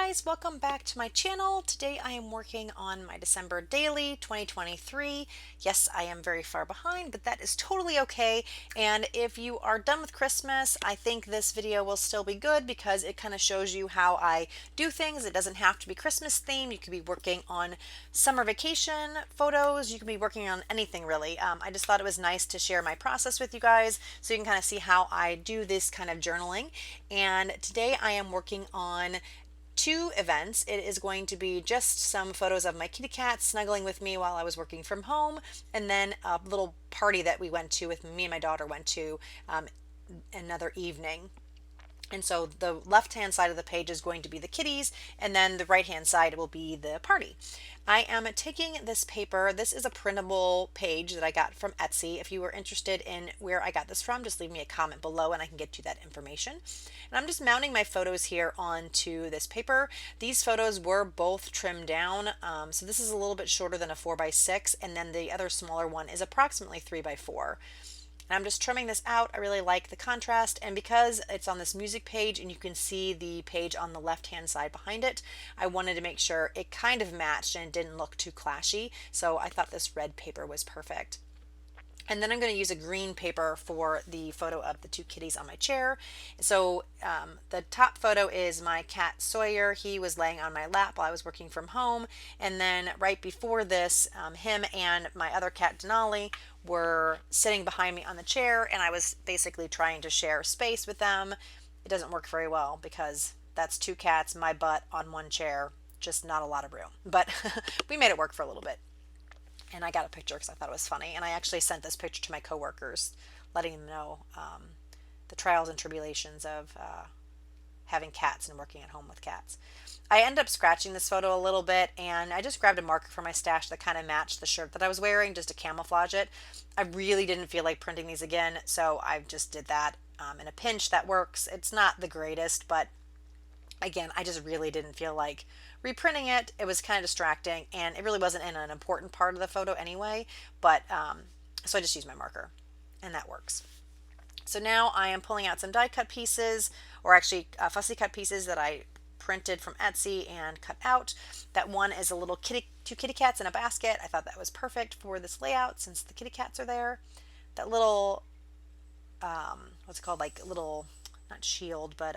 guys, welcome back to my channel. Today I am working on my December daily 2023. Yes, I am very far behind, but that is totally okay. And if you are done with Christmas, I think this video will still be good because it kind of shows you how I do things. It doesn't have to be Christmas themed. You could be working on summer vacation photos. You could be working on anything really. I just thought it was nice to share my process with you guys so you can kind of see how I do this kind of journaling. And today I am working on two events. It is going to be just some photos of my kitty cat snuggling with me while I was working from home, and then a little party that we went to with me and my daughter went to another evening. And so the left hand side of the page is going to be the kitties, and then the right hand side will be the party. I am taking this paper. This is a printable page that I got from Etsy. If you were interested in where I got this from, just leave me a comment below and I can get you that information. And I'm just mounting my photos here onto this paper. These photos were both trimmed down. So this is a little bit shorter than a 4x6, and then the other smaller one is approximately 3x4. And I'm just trimming this out. I really like the contrast, and because it's on this music page and you can see the page on the left hand side behind it, I wanted to make sure it kind of matched and it didn't look too clashy, so I thought this red paper was perfect. And then I'm going to use a green paper for the photo of the two kitties on my chair. So the top photo is my cat Sawyer. He was laying on my lap while I was working from home. And then right before this, him and my other cat Denali were sitting behind me on the chair, and I was basically trying to share space with them. It doesn't work very well because that's two cats, my butt on one chair, just not a lot of room. But we made it work for a little bit. And I got a picture because I thought it was funny. And I actually sent this picture to my coworkers, letting them know the trials and tribulations of having cats and working at home with cats. I ended up scratching this photo a little bit, and I just grabbed a marker from my stash that kind of matched the shirt that I was wearing just to camouflage it. I really didn't feel like printing these again, so I just did that in a pinch. That works. It's not the greatest, but again, I just really didn't feel like reprinting it. It was kind of distracting, and it really wasn't in an important part of the photo anyway, but so I just used my marker, and that works. So now I am pulling out some die cut pieces, or actually fussy cut pieces that I printed from Etsy and cut out. That one is a little two kitty cats in a basket. I thought that was perfect for this layout since the kitty cats are there. That little what's it called, like little, not shield, but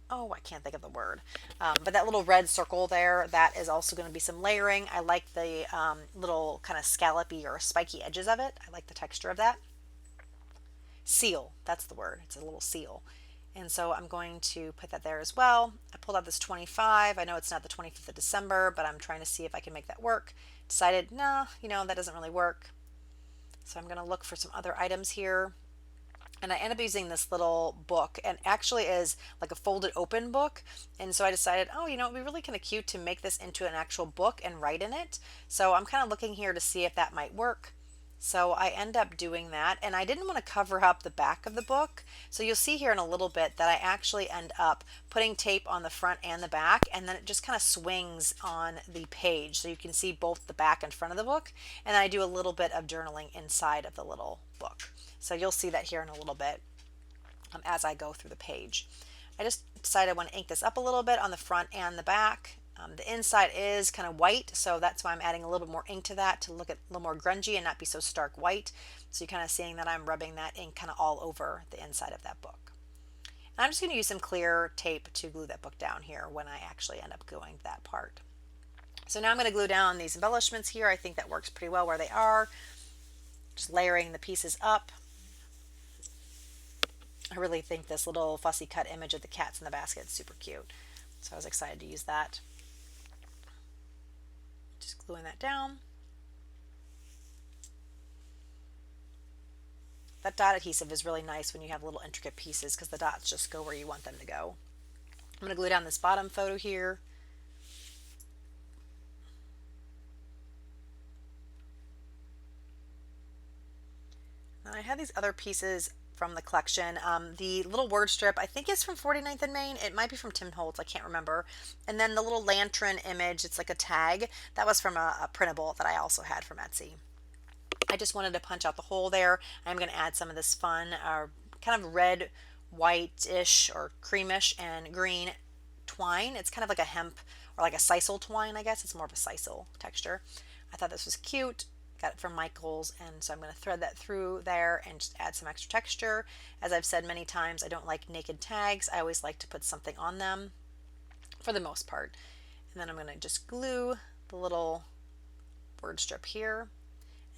oh, I can't think of the word. But that little red circle there, that is also going to be some layering. I like the little kind of scallopy or spiky edges of it. I like the texture of that. Seal, that's the word. It's a little seal. And so I'm going to put that there as well. I pulled out this 25. I know it's not the 25th of December, but I'm trying to see if I can make that work. Decided, no, that doesn't really work. So I'm going to look for some other items here. And I end up using this little book, and actually is like a folded open book. And so I decided, oh, it'd be really kind of cute to make this into an actual book and write in it. So I'm kind of looking here to see if that might work. So I end up doing that, and I didn't want to cover up the back of the book. So you'll see here in a little bit that I actually end up putting tape on the front and the back, and then it just kind of swings on the page. So you can see both the back and front of the book. And then I do a little bit of journaling inside of the little book. So you'll see that here in a little bit as I go through the page. I just decided I want to ink this up a little bit on the front and the back. The inside is kind of white, so that's why I'm adding a little bit more ink to that to look a little more grungy and not be so stark white. So you're kind of seeing that I'm rubbing that ink kind of all over the inside of that book. And I'm just going to use some clear tape to glue that book down here when I actually end up gluing that part. So now I'm going to glue down these embellishments here. I think that works pretty well where they are. Just layering the pieces up. I really think this little fussy cut image of the cats in the basket is super cute. So I was excited to use that. Just gluing that down. That dot adhesive is really nice when you have little intricate pieces because the dots just go where you want them to go. I'm going to glue down this bottom photo here. And I have these other pieces from the collection. The little word strip, I think is from 49th and Main. It might be from Tim Holtz, I can't remember. And then the little lantern image, it's like a tag. That was from a printable that I also had from Etsy. I just wanted to punch out the hole there. I'm going to add some of this fun kind of red, white-ish or creamish and green twine. It's kind of like a hemp or like a sisal twine, I guess. It's more of a sisal texture. I thought this was cute. Got it from Michael's, and so I'm going to thread that through there and just add some extra texture. As I've said many times, I don't like naked tags. I always like to put something on them for the most part. And then I'm going to just glue the little word strip here.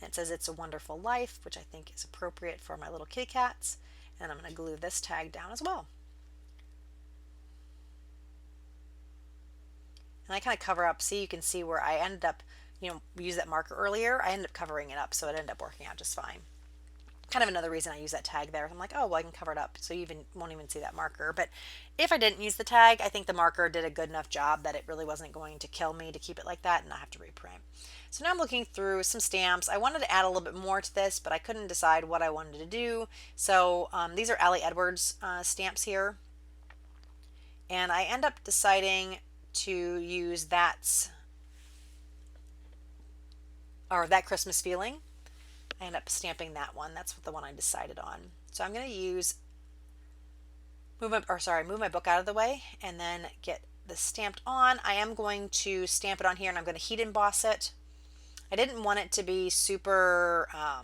And it says "It's a Wonderful Life," which I think is appropriate for my little kitty cats. And I'm going to glue this tag down as well. And I kind of cover up, see, you can see where I ended up, we used that marker earlier, I ended up covering it up, so it ended up working out just fine. Kind of another reason I use that tag there. I'm like, oh, well, I can cover it up, so you won't even see that marker. But if I didn't use the tag, I think the marker did a good enough job that it really wasn't going to kill me to keep it like that and not have to reprint. So now I'm looking through some stamps. I wanted to add a little bit more to this, but I couldn't decide what I wanted to do. So these are Allie Edwards stamps here. And I end up deciding to use That Christmas Feeling. I end up stamping that one. That's the one I decided on. So I'm going to move my book out of the way and then get this stamped on. I am going to stamp it on here and I'm going to heat emboss it. I didn't want it to be super, I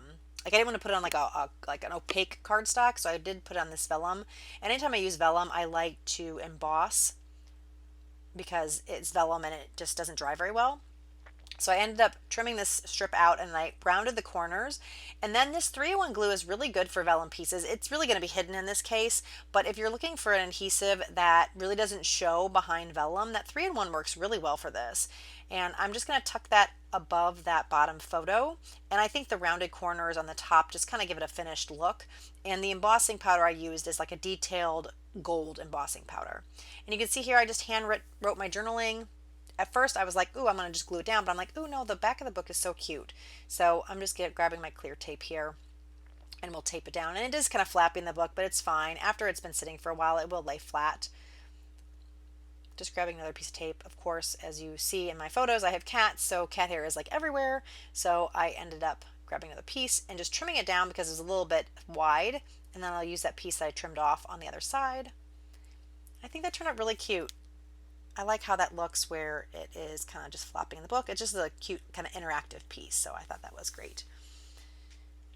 didn't want to put it on like an opaque cardstock, so I did put it on this vellum. And anytime I use vellum, I like to emboss because it's vellum and it just doesn't dry very well. So I ended up trimming this strip out and I rounded the corners. And then this 3-in-1 glue is really good for vellum pieces. It's really going to be hidden in this case, but if you're looking for an adhesive that really doesn't show behind vellum, that 3-in-1 works really well for this. And I'm just going to tuck that above that bottom photo. And I think the rounded corners on the top just kind of give it a finished look. And the embossing powder I used is like a detailed gold embossing powder. And you can see here I just hand wrote my journaling. At first I was like, ooh, I'm going to just glue it down, but I'm like, ooh, no, the back of the book is so cute. So I'm just grabbing my clear tape here and we'll tape it down. And it is kind of flapping the book, but it's fine. After it's been sitting for a while, it will lay flat. Just grabbing another piece of tape. Of course, as you see in my photos, I have cats, so cat hair is like everywhere. So I ended up grabbing another piece and just trimming it down because it's a little bit wide. And then I'll use that piece that I trimmed off on the other side. I think that turned out really cute. I like how that looks where it is kind of just flopping in the book. It's just a cute kind of interactive piece, so I thought that was great.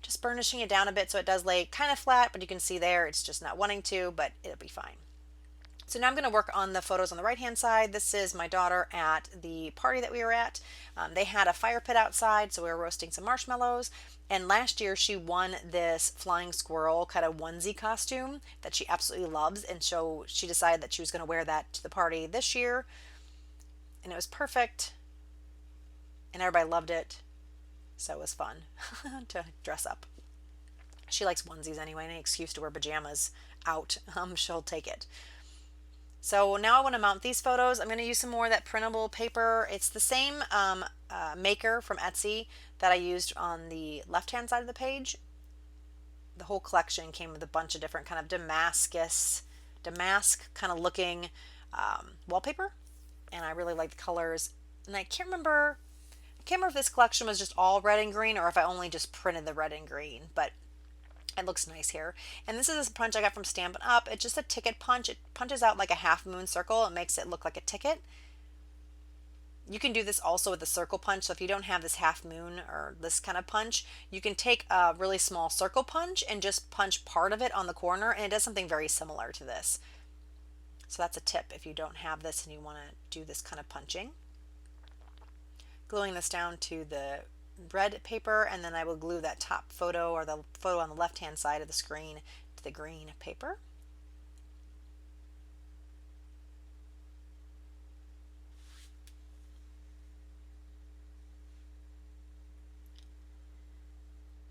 Just burnishing it down a bit so it does lay kind of flat, but you can see there it's just not wanting to, but it'll be fine. So now I'm going to work on the photos on the right hand side. This is my daughter at the party that we were at. They had a fire pit outside, so we were roasting some marshmallows. And last year she won this flying squirrel kind of onesie costume that she absolutely loves. And so she decided that she was going to wear that to the party this year. And it was perfect. And everybody loved it. So it was fun to dress up. She likes onesies anyway. Any excuse to wear pajamas out, she'll take it. So now I want to mount these photos. I'm going to use some more of that printable paper. It's the same maker from Etsy that I used on the left hand side of the page. The whole collection came with a bunch of different kind of damask kind of looking wallpaper, and I really like the colors. And I can't remember if this collection was just all red and green or if I only just printed the red and green, but it looks nice here. And this is a punch I got from Stampin' Up. It's just a ticket punch. It punches out like a half moon circle. It makes it look like a ticket. You can do this also with a circle punch. So if you don't have this half moon or this kind of punch, you can take a really small circle punch and just punch part of it on the corner, and it does something very similar to this. So that's a tip if you don't have this and you want to do this kind of punching. Gluing this down to the red paper, and then I will glue that top photo or the photo on the left hand side of the screen to the green paper.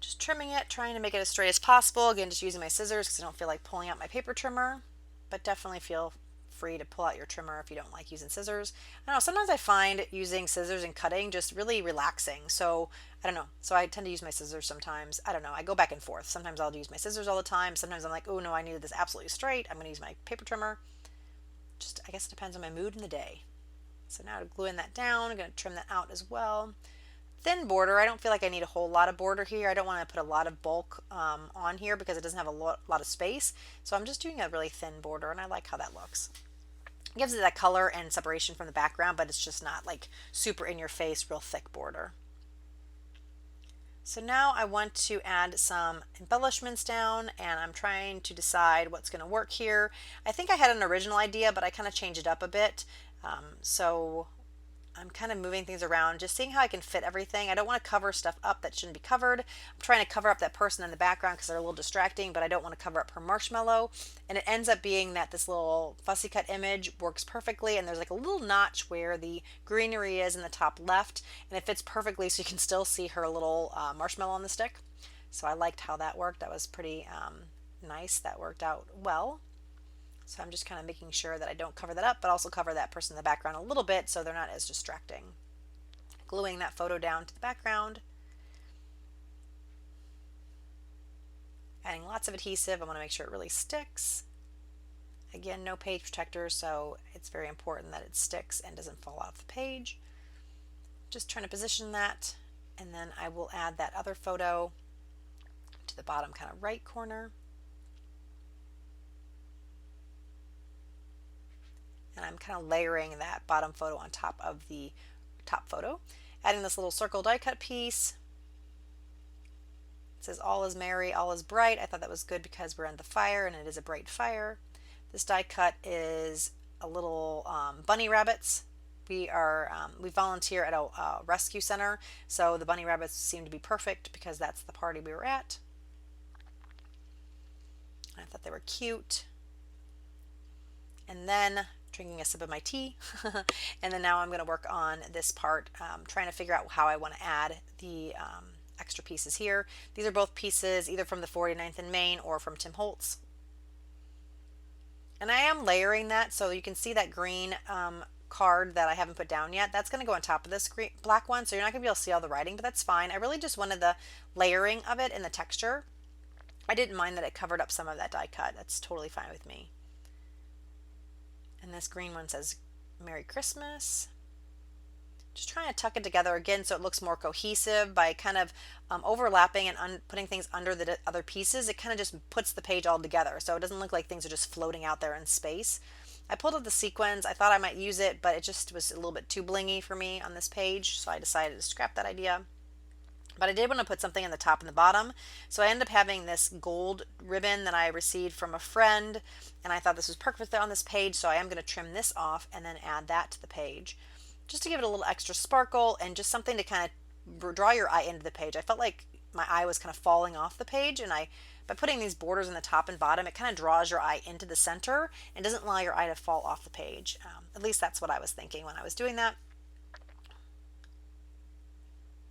Just trimming it, trying to make it as straight as possible. Again, just using my scissors because I don't feel like pulling out my paper trimmer, but definitely feel free to pull out your trimmer if you don't like using scissors. I don't know, sometimes I find using scissors and cutting just really relaxing. So I don't know. So I tend to use my scissors sometimes. I don't know. I go back and forth. Sometimes I'll use my scissors all the time. Sometimes I'm like, oh no, I needed this absolutely straight. I'm going to use my paper trimmer. Just, I guess it depends on my mood in the day. So now to gluing that down, I'm going to trim that out as well. Thin border. I don't feel like I need a whole lot of border here. I don't want to put a lot of bulk on here because it doesn't have a lot of space. So I'm just doing a really thin border, and I like how that looks. Gives it that color and separation from the background, but it's just not like super in your face, real thick border. So now I want to add some embellishments down, and I'm trying to decide what's going to work here. I think I had an original idea, but I kind of changed it up a bit. So I'm kind of moving things around, just seeing how I can fit everything. I don't want to cover stuff up that shouldn't be covered. I'm trying to cover up that person in the background because they're a little distracting, but I don't want to cover up her marshmallow. And it ends up being that this little fussy cut image works perfectly, and there's like a little notch where the greenery is in the top left, and it fits perfectly so you can still see her little marshmallow on the stick. So I liked how that worked. That was pretty nice. That worked out well. So I'm just kind of making sure that I don't cover that up, but also cover that person in the background a little bit so they're not as distracting. Gluing that photo down to the background. Adding lots of adhesive. I want to make sure it really sticks. Again, no page protector, so it's very important that it sticks and doesn't fall off the page. Just trying to position that, and then I will add that other photo to the bottom kind of right corner. And I'm kind of layering that bottom photo on top of the top photo. Adding this little circle die cut piece. It says all is merry, all is bright. I thought that was good because we're in the fire and it is a bright fire. This die cut is a little bunny rabbits. We volunteer at a rescue center, so the bunny rabbits seem to be perfect because that's the party we were at. I thought they were cute. And then drinking a sip of my tea. And then now I'm going to work on this part, trying to figure out how I want to add the extra pieces here. These are both pieces either from the 49th in Maine or from Tim Holtz. And I am layering that, so you can see that green card that I haven't put down yet. That's going to go on top of this green, black one, so you're not going to be able to see all the writing, but that's fine. I really just wanted the layering of it and the texture. I didn't mind that it covered up some of that die cut. That's totally fine with me. And this green one says Merry Christmas. Just trying to tuck it together again so it looks more cohesive by kind of overlapping and putting things under the other pieces. It kind of just puts the page all together so it doesn't look like things are just floating out there in space. I pulled up the sequins. I thought I might use it, but it just was a little bit too blingy for me on this page, so I decided to scrap that idea. But I did want to put something in the top and the bottom, so I ended up having this gold ribbon that I received from a friend, and I thought this was perfect on this page, so I am going to trim this off and then add that to the page, just to give it a little extra sparkle and just something to kind of draw your eye into the page. I felt like my eye was kind of falling off the page, and by putting these borders in the top and bottom, it kind of draws your eye into the center and doesn't allow your eye to fall off the page. At least that's what I was thinking when I was doing that.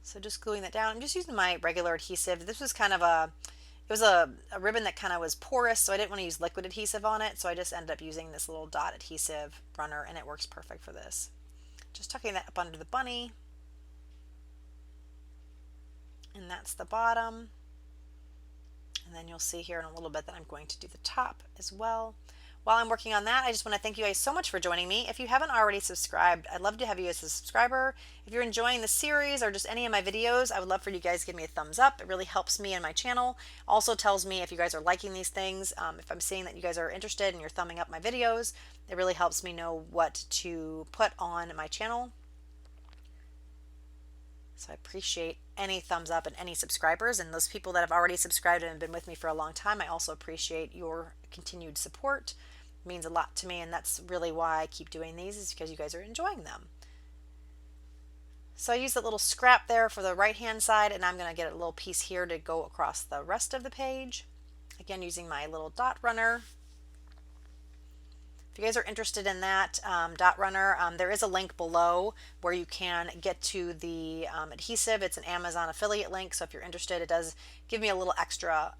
So just gluing that down. I'm just using my regular adhesive. This was kind of it was a ribbon that kind of was porous, so I didn't want to use liquid adhesive on it, so I just ended up using this little dot adhesive runner, and it works perfect for this. Just tucking that up under the bunny. And that's the bottom. And then you'll see here in a little bit that I'm going to do the top as well. While I'm working on that, I just want to thank you guys so much for joining me. If you haven't already subscribed, I'd love to have you as a subscriber. If you're enjoying the series or just any of my videos, I would love for you guys to give me a thumbs up. It really helps me and my channel. Also tells me if you guys are liking these things. If I'm seeing that you guys are interested and you're thumbing up my videos, it really helps me know what to put on my channel. So I appreciate any thumbs up and any subscribers, and those people that have already subscribed and been with me for a long time. I also appreciate your continued support. It means a lot to me, and that's really why I keep doing these, is because you guys are enjoying them. So I use that little scrap there for the right hand side, and I'm going to get a little piece here to go across the rest of the page. Again, using my little dot runner. If you guys are interested in that dot runner, there is a link below where you can get to the adhesive. It's an Amazon affiliate link, so if you're interested, it does give me a little extra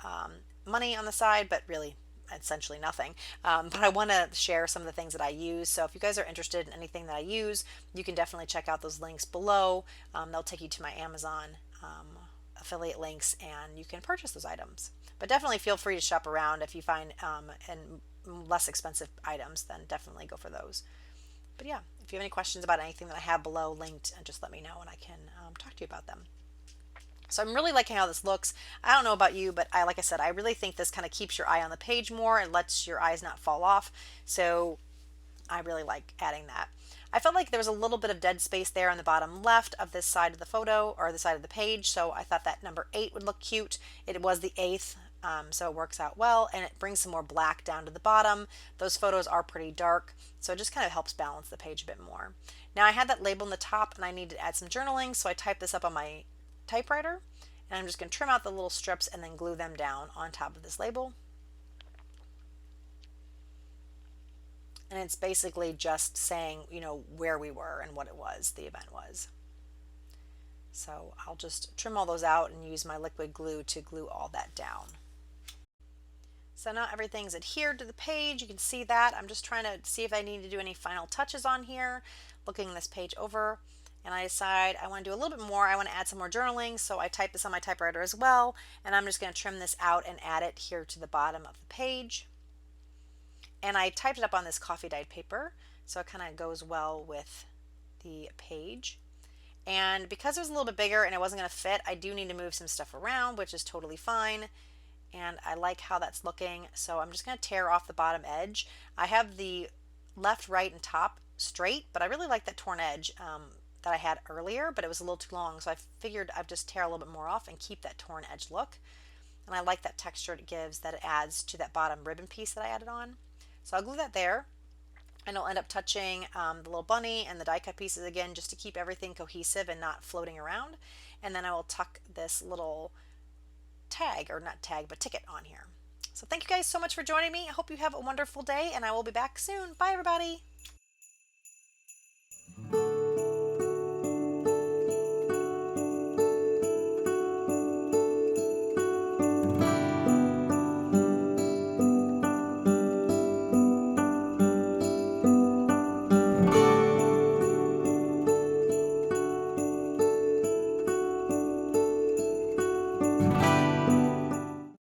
money on the side, but really essentially nothing. But I want to share some of the things that I use, so if you guys are interested in anything that I use, you can definitely check out those links below. They'll take you to my Amazon affiliate links, and you can purchase those items. But definitely feel free to shop around if you find and less expensive items, then definitely go for those. But yeah, if you have any questions about anything that I have below linked, just let me know and I can talk to you about them. So I'm really liking how this looks. I don't know about you, but like I said, I really think this kind of keeps your eye on the page more and lets your eyes not fall off. So I really like adding that. I felt like there was a little bit of dead space there on the bottom left of this side of the photo, or the side of the page, so I thought that number 8 would look cute. It was the 8th, so it works out well, and it brings some more black down to the bottom. Those photos are pretty dark, so it just kind of helps balance the page a bit more. Now I had that label in the top and I needed to add some journaling, so I typed this up on my typewriter, and I'm just going to trim out the little strips and then glue them down on top of this label. And it's basically just saying, you know, where we were and what it was, the event was. So I'll just trim all those out and use my liquid glue to glue all that down. So now everything's adhered to the page. You can see that. I'm just trying to see if I need to do any final touches on here, looking this page over, and I decide I want to do a little bit more. I want to add some more journaling, so I type this on my typewriter as well, and I'm just going to trim this out and add it here to the bottom of the page. And I typed it up on this coffee dyed paper, so it kind of goes well with the page. And because it was a little bit bigger and it wasn't going to fit, I do need to move some stuff around, which is totally fine. And I like how that's looking, so I'm just going to tear off the bottom edge. I have the left, right, and top straight, but I really like that torn edge that I had earlier, but it was a little too long, so I figured I'd just tear a little bit more off and keep that torn edge look. And I like that texture it gives, that it adds to that bottom ribbon piece that I added on. So I'll glue that there, and I'll end up touching the little bunny and the die cut pieces again, just to keep everything cohesive and not floating around. And then I will tuck this little tag, or not tag, but ticket on here. So thank you guys so much for joining me. I hope you have a wonderful day, and I will be back soon. Bye everybody.